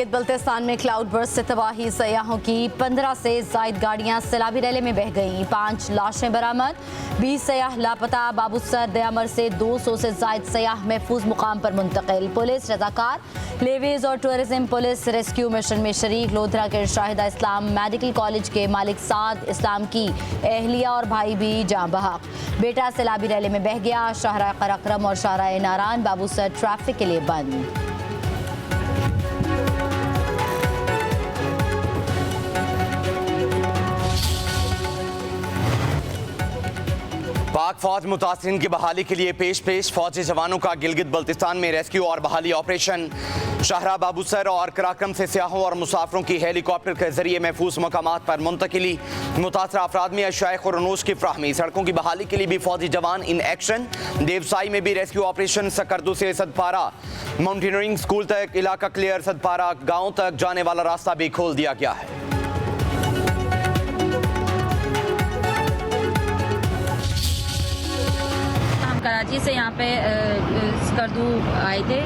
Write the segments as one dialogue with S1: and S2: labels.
S1: गिलगित बल्तिस्तान में cloud burst से तबाही, सयाहों की 15 से जायद गाड़ियां सैलाबी रैले में बह गईं। 5 लाशें बरामद, 20 सयाह लापता। बाबूसर दयामर से 200 से जायद सयाह महफूज मुकाम पर मुंतकिल। पुलिस रजाकार, लेवीज और टूरिज्म पुलिस रेस्क्यू मिशन में शरीक। लोधरा के शाहिदा इस्लाम मेडिकल कॉलेज के मालिक साद इस्लाम की अहलिया और भाई भी जाँ बहक। बेटा सैलाबी रैले में बह गया। शाहराह कराक्रम और शाहराह नारान बाबूसर ट्रैफिक के लिए बंद।
S2: पाक फौज मुतासिरीन की बहाली के लिए पेश फौजी जवानों का गिलगित बल्तिस्तान में रेस्क्यू और बहाली ऑपरेशन। शाहरा बाबूसर और कराक्रम से सियाहों और मुसाफरों की हेलीकॉप्टर के जरिए महफूज मकामात पर मुंतकिली। मुतासरा अफराद में अशाए खुरनूश की फ्राहमी। सड़कों की बहाली के लिए भी फौजी जवान इन एक्शन। देवसाई में भी रेस्क्यू ऑपरेशन। सकरदू से सदपारा माउंटेनियरिंग स्कूल तक इलाका क्लियर। सदपारा गाँव तक जाने वाला रास्ता भी खोल दिया गया है।
S3: कराची से यहाँ पे सकरदू आए थे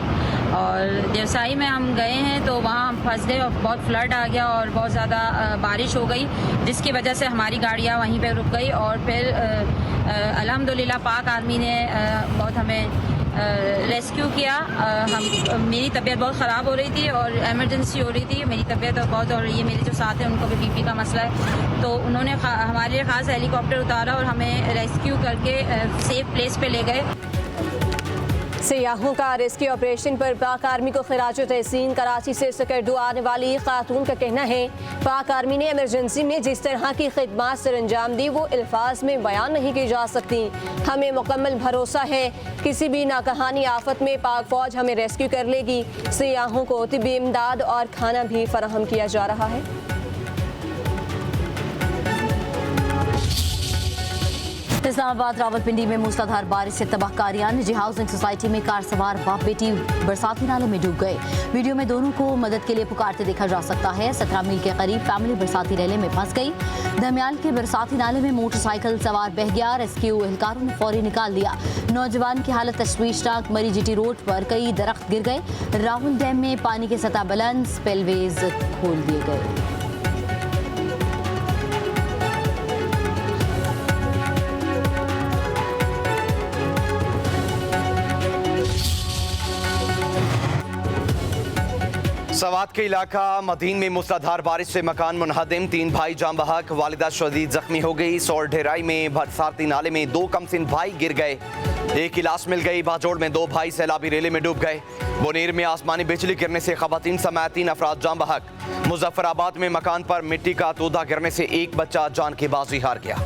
S3: और देवसाई में हम गए हैं तो वहाँ हम फंस गए और बहुत फ्लड आ गया और बहुत ज़्यादा बारिश हो गई, जिसकी वजह से हमारी गाड़ियाँ वहीं पे रुक गई। और फिर अल्हम्दुलिल्लाह पाक आर्मी ने बहुत हमें रेस्क्यू किया। मेरी तबीयत बहुत ख़राब हो रही थी और इमरजेंसी हो रही थी। मेरी तबीयत बहुत हो रही है। मेरे जो साथ हैं उनको भी बीपी का मसला है, तो उन्होंने हमारे लिए ख़ास हेलीकॉप्टर उतारा और हमें रेस्क्यू करके सेफ प्लेस पे ले गए।
S4: सियाहों का रेस्क्यू ऑपरेशन पर पाक आर्मी को खिराज तहसीन। कराची से सकरदू आने वाली खातून का कहना है पाक आर्मी ने इमरजेंसी में जिस तरह की खिदमत सर अंजाम दी वो अल्फाज में बयान नहीं की जा सकती। हमें मुकम्मल भरोसा है किसी भी नाकहानी आफत में पाक फौज हमें रेस्क्यू कर लेगी। सियाहों को तिब्बी इमदाद और खाना भी फराहम किया जा रहा है।
S1: इस्लामाबाद रावलपिंडी में मूसलाधार बारिश से तबाहकारियां। निजी हाउसिंग सोसाइटी में कार सवार बाप बेटी बरसाती नाले में डूब गए। वीडियो में दोनों को मदद के लिए पुकारते देखा जा सकता है। 17 मील के करीब फैमिली बरसाती रैले में फंस गई। धमियाल के बरसाती नाले में मोटरसाइकिल सवार बह गया। रेस्क्यू एहलकारों ने फौरी निकाल दिया। नौजवान की हालत तशवीशनाक। मरी जीटी रोड पर कई दरख्त गिर गए। राहुल डैम में पानी की सतह बुलंद। स्पिलवेज खोल दिए गए।
S2: सवात के इलाका मदीन में मूसलाधार बारिश से मकान मुनहदिम। 3 भाई जाँ बहक, वालिदा शदीद जख्मी हो गई। सौर ढेराई में बरसाती नाले में 2 कमसिन भाई गिर गए। एक की लाश मिल गई। बाजोड़ में 2 भाई सैलाबी रेले में डूब गए। बुनीर में आसमानी बिजली गिरने से खवातीन समेत 3 अफराद जाँ बहक। मुजफ्फराबाद में मकान पर मिट्टी का तोदा गिरने से एक बच्चा जान की बाजी हार गया।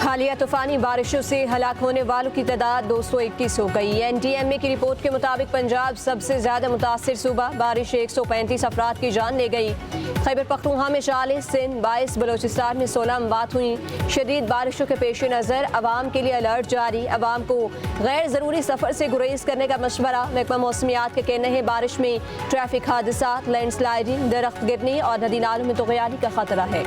S4: हालिया तूफानी बारिशों से हलाक होने वालों की तादाद 221 हो गई। NTMA की रिपोर्ट के मुताबिक पंजाब सबसे ज्यादा मुतासिर सूबा। बारिश 135 अफराद की जान ले गई। खैबर पख्तूनख्वा में 40, सिंध 22, बलोचिस्तान में 16 अमवात हुई। शदीद बारिशों के पेश नज़र अवाम के लिए अलर्ट जारी। अवाम को गैर ज़रूरी सफ़र से गुरेज करने का मशवरा। महकमा मौसमियात के कहना है बारिश में ट्रैफिक हादसा, लैंडस्लाइडिंग, दरख्त गिरने और नदी नालों में तुग़यानी का खतरा है।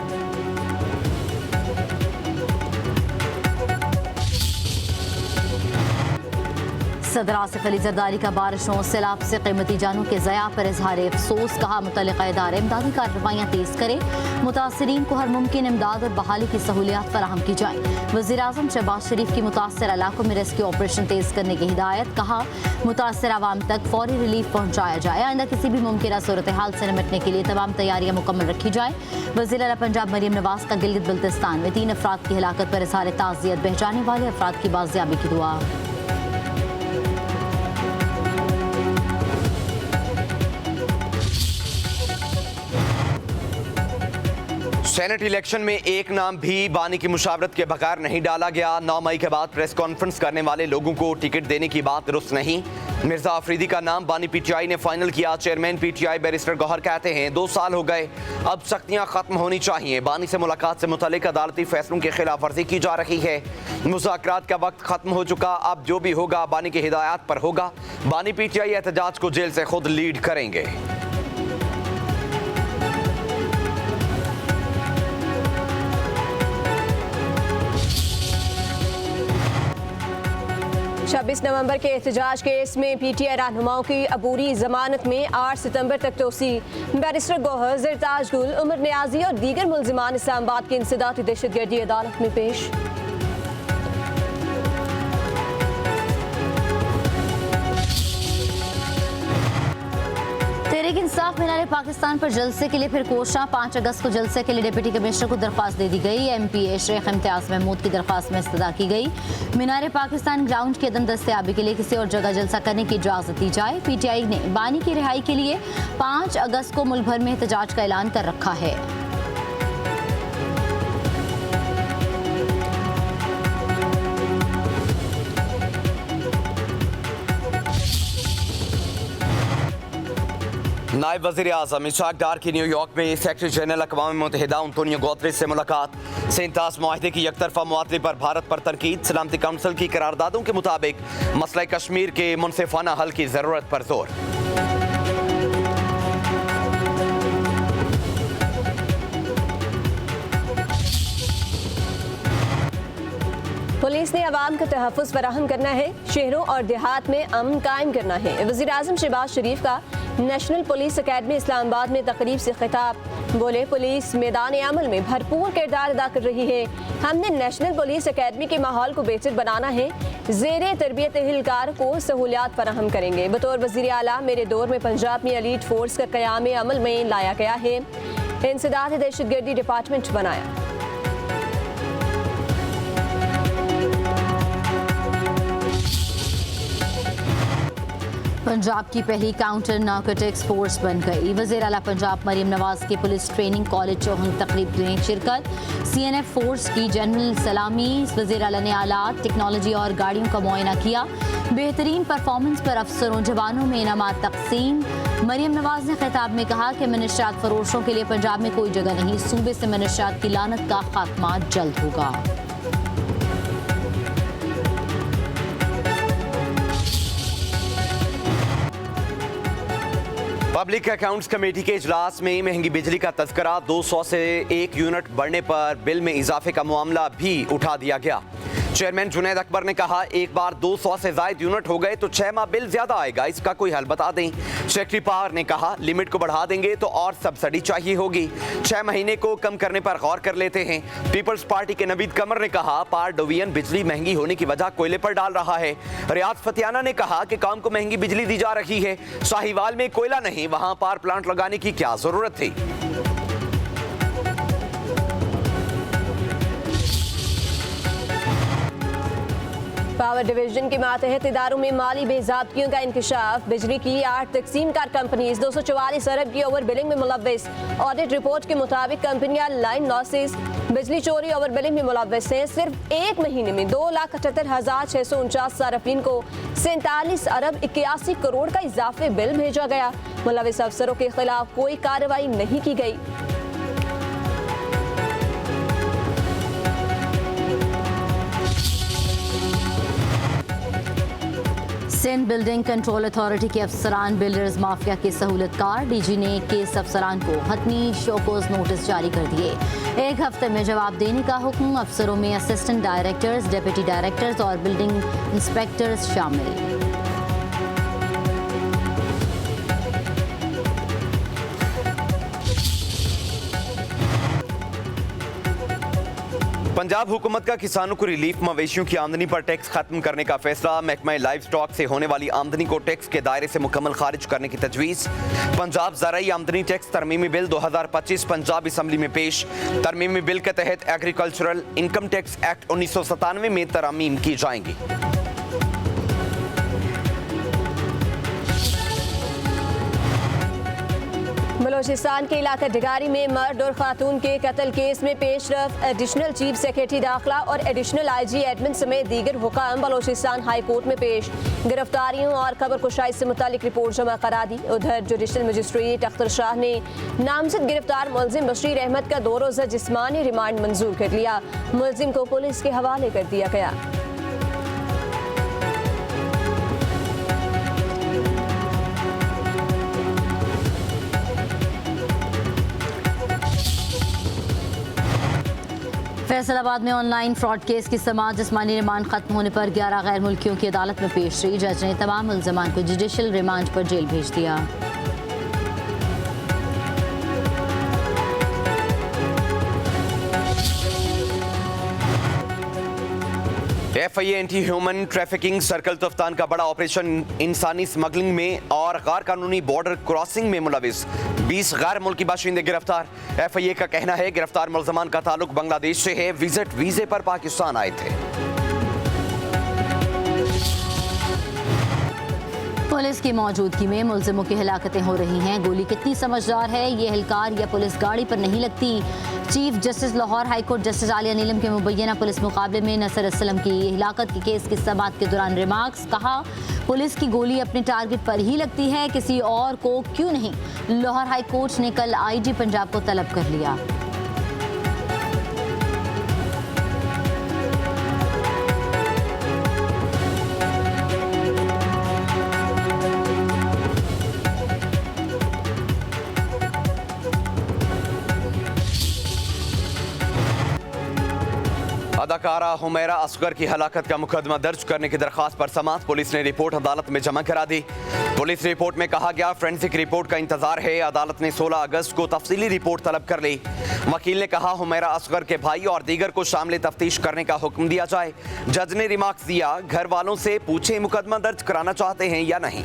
S1: सदर आसिफ अली जरदारी का बारिशों सैलाब से कीमती जानों के ज़या पर इजहार अफसोस। कहा मुतल्लिक़ा इदारे इमदादी कार्रवाइयाँ तेज़ करें। मुतासरीन को हर मुमकिन इमदाद और बहाली की सहूलियात फराहम की जाए। वज़ीर-ए-आज़म शहबाज शरीफ की मुतासर इलाकों में रेस्क्यू ऑपरेशन तेज़ करने की हिदायत। कहा मुतासर आवाम तक फौरी रिलीफ पहुँचाया जाए। आइंदा किसी भी मुमकिन सूरत हाल से निपटने के लिए तमाम तैयारियाँ मुकम्मल रखी जाए। वज़ीर आला पंजाब मरीम नवाज का गिलगित बल्तिस्तान में 3 अफराद की हिलाकत पर इजहार ताज़ियत। बह जाने वाले अफराद की बाजियाबी की दुआ।
S2: सेनेट इलेक्शन में एक नाम भी बानी की मुशावरत के बगैर नहीं डाला गया। 9 मई के बाद प्रेस कॉन्फ्रेंस करने वाले लोगों को टिकट देने की बात दुरुस्त नहीं। मिर्जा अफरीदी का नाम बानी PTI ने फाइनल किया। चेयरमैन PTI बैरिस्टर गौहर कहते हैं 2 साल हो गए, अब सख्तियां खत्म होनी चाहिए। बानी से मुलाकात से मुतालिक अदालती फैसलों की खिलाफ वर्जी की जा रही है। मुज़ाकरात का वक्त खत्म हो चुका, अब जो भी होगा बानी की हिदायत पर होगा। बानी PTI एहतजाज को जेल से खुद लीड करेंगे।
S4: 26 नवंबर के एहतजाज केस में पीटीआई रहनुमाओं की अबूरी जमानत में 8 सितंबर तक तोसी। बैरिस्टर गौहर, ज़रताज गुल, उमर नियाजी और दीगर मुल्जिमान इस्लामाबाद की इंसदादी दहशतगर्दी अदालत में पेश।
S1: तहरीक इंसाफ मीनार पाकिस्तान पर जलसे के लिए फिर कोशिश। 5 अगस्त को जलसे के लिए डिप्टी कमिश्नर को दरख्वास्त दे दी गई। MPA शेख इम्तियाज महमूद की दरख्वास्त में इस्तदा की गई। मीनार पाकिस्तान ग्राउंड की अदम दस्तयाबी के लिए किसी और जगह जलसा करने की इजाज़त दी जाए। PTI ने बानी की रिहाई के लिए 5 अगस्त को मुल्क भर में एहतजाज का ऐलान कर रखा है।
S2: नायब वज़ीर आज़म इशाक डार की न्यूयॉर्क में सेक्रेटरी जनरल अक़वाम मुत्तहिदा अंतोनियो गुतेरेस से मुलाकात। सेंटास मुआहदे की यकतरफा मुआतले पर भारत पर तनकीद। सलामती काउंसिल की करारदादों के मुताबिक मसला कश्मीर के मुनसिफाना हल की ज़रूरत पर जोर।
S4: पुलिस ने अवाम को तहफ़्फ़ुज़ फराहम करना है, शहरों और देहात में अमन कायम करना है। वज़ीर आज़म शहबाज शरीफ का नेशनल पुलिस अकेडमी इस्लामाबाद में तकरीब से खिताब। बोले, पुलिस मैदान अमल में भरपूर किरदार अदा कर रही है। हमने नेशनल पुलिस अकेडमी के माहौल को बेहतर बनाना है। ज़ेरे तरबियत एहलकार को सहूलियात फराहम करेंगे। बतौर वज़ीर आला मेरे दौर में पंजाब में एलीट फोर्स का क़याम अमल में लाया गया है। इंसदाद दहशतगर्दी डिपार्टमेंट बनाया।
S1: पंजाब की पहली काउंटर नारकोटिक्स फोर्स बन गई। वज़ीर आला पंजाब मरीम नवाज के पुलिस ट्रेनिंग कॉलेज चौहन तकरीब में शिरकत। CNF फोर्स की जनरल सलामी। वज़ीर आला ने आलात, टेक्नोलॉजी और गाड़ियों का मुआयना किया। बेहतरीन परफॉर्मेंस पर अफसरों जवानों में इनामात तकसीम। मरीम नवाज ने खिताब में कहा कि मनशियात फरोशों के लिए पंजाब में कोई जगह नहीं। सूबे से मनशियात की लानत का खात्मा जल्द होगा।
S2: पब्लिक अकाउंट्स कमेटी के इजलास में महंगी बिजली का तज़किरा। 200 से 1 यूनिट बढ़ने पर बिल में इजाफे का मामला भी उठा दिया गया। चेयरमैन जुनैद अकबर ने कहा, एक बार 200 से ज़ायद यूनिट हो गए तो 6 माह बिल ज्यादा आएगा, इसका कोई हल बता दें। सेक्रेटरी पावर ने कहा, लिमिट को बढ़ा देंगे तो और सब्सिडी चाहिए होगी। 6 महीने को कम करने पर गौर कर लेते हैं। पीपल्स पार्टी के नवीद कमर ने कहा, पावर डिवीजन बिजली महंगी होने की वजह कोयले पर डाल रहा है। रियाज फतियाना ने कहा कि काम को महंगी बिजली दी जा रही है। साहिवाल में कोयला नहीं, वहां पावर प्लांट लगाने की क्या जरूरत थी।
S4: पावर डिवीजन के मातहत इदारों में माली बेज़ाब्तियों का इंकशाफ। बिजली की 8 तकसीमकार कंपनीज 244 अरब की ओवर बिलिंग में मुलव्वस। ऑडिट रिपोर्ट के मुताबिक कंपनियां लाइन लॉसेस, बिजली चोरी, ओवर बिलिंग में मुलव्वस हैं। सिर्फ एक महीने में 2,78,649 सार्फिन को 47 अरब 81 करोड़ का इजाफी बिल भेजा गया। मुलव्वस अफसरों के खिलाफ कोई कार्रवाई नहीं की गई।
S1: सिंध बिल्डिंग कंट्रोल अथॉरिटी के अफसरान बिल्डर्स माफिया के सहूलतकार। DG ने केस अफसरान को हतमी शोकोज नोटिस जारी कर दिए। 1 हफ्ते में जवाब देने का हुक्म। अफसरों में असिस्टेंट डायरेक्टर्स, डिप्टी डायरेक्टर्स और बिल्डिंग इंस्पेक्टर्स शामिल।
S2: पंजाब हुकूमत का किसानों को रिलीफ, मवेशियों की आमदनी पर टैक्स खत्म करने का फैसला। महकमा लाइव स्टॉक से होने वाली आमदनी को टैक्स के दायरे से मुकम्मल खारिज करने की तजवीज़। पंजाब ज़राई आमदनी टैक्स तरमीमी बिल 2025 पंजाब असम्बली में पेश। तरमीमी बिल के तहत एग्रीकल्चरल इनकम टैक्स एक्ट 1997 में तरमीम की जाएंगी।
S4: बलोचिस्तान के इलाका डिगारी में मर्द और खातून के कत्ल केस में पेशरफ। एडिशनल चीफ सेक्रेटरी दाखिला और एडिशनल IG एडमिन समेत दीगर हुकाम बलोचिस्तान हाई कोर्ट में पेश। गिरफ्तारियों और खबर कुशाई से मुतालिक रिपोर्ट जमा करा दी। उधर जुडिशल मजिस्ट्रेट अख्तर शाह ने नामजद गिरफ्तार मुलजिम बशीर अहमद का 2 रोज़ा जिस्मानी रिमांड मंजूर कर लिया। मुलजिम को पुलिस के हवाले कर दिया गया।
S1: फैसलाबाद में ऑनलाइन फ्रॉड केस की समाअत जिस्मानी रिमांड खत्म होने पर 11 गैर मुल्कियों की अदालत में पेश रही। जज ने तमाम मुल्ज़िमान को जुडिशल रिमांड पर जेल भेज दिया।
S2: FIA anti human trafficking circle Taftan का बड़ा ऑपरेशन इंसानी स्मगलिंग में और गैर कानूनी बॉर्डर क्रॉसिंग में मुलविस 20 गैर मुल्की बाशिंदे गिरफ्तार। FIA का कहना है गिरफ्तार मुल्ज़मान का ताल्लुक बांग्लादेश से है, विजिट वीजे पर पाकिस्तान आए थे।
S1: पुलिस की मौजूदगी में मुल्जिमों की हिलाकतें हो रही हैं। गोली कितनी समझदार है, ये एहलकार या पुलिस गाड़ी पर नहीं लगती। Chief justice Lahore high court justice Aliya Neelam के मुबैना पुलिस मुकाबले में नसर असलम की हिलाकत के केस की समाअत के दौरान रिमार्क्स। कहा, पुलिस की गोली अपने टारगेट पर ही लगती है, किसी और को क्यों नहीं। लाहौर हाई कोर्ट ने कल IG पंजाब को तलब कर लिया।
S2: अदाकारा हुमैरा असगर की हलाकत का मुकदमा दर्ज करने की दरख्वास्त पर समाअत। पुलिस ने रिपोर्ट अदालत में जमा करा दी। पुलिस रिपोर्ट में कहा गया फोरेंसिक रिपोर्ट का इंतजार है। अदालत ने 16 अगस्त को तफसीली रिपोर्ट तलब कर ली। वकील ने कहा हुमैरा असगर के भाई और दीगर को शामिल तफ्तीश करने का हुक्म दिया जाए। जज ने रिमार्क्स दिया, घर वालों से पूछे मुकदमा दर्ज कराना चाहते हैं या नहीं।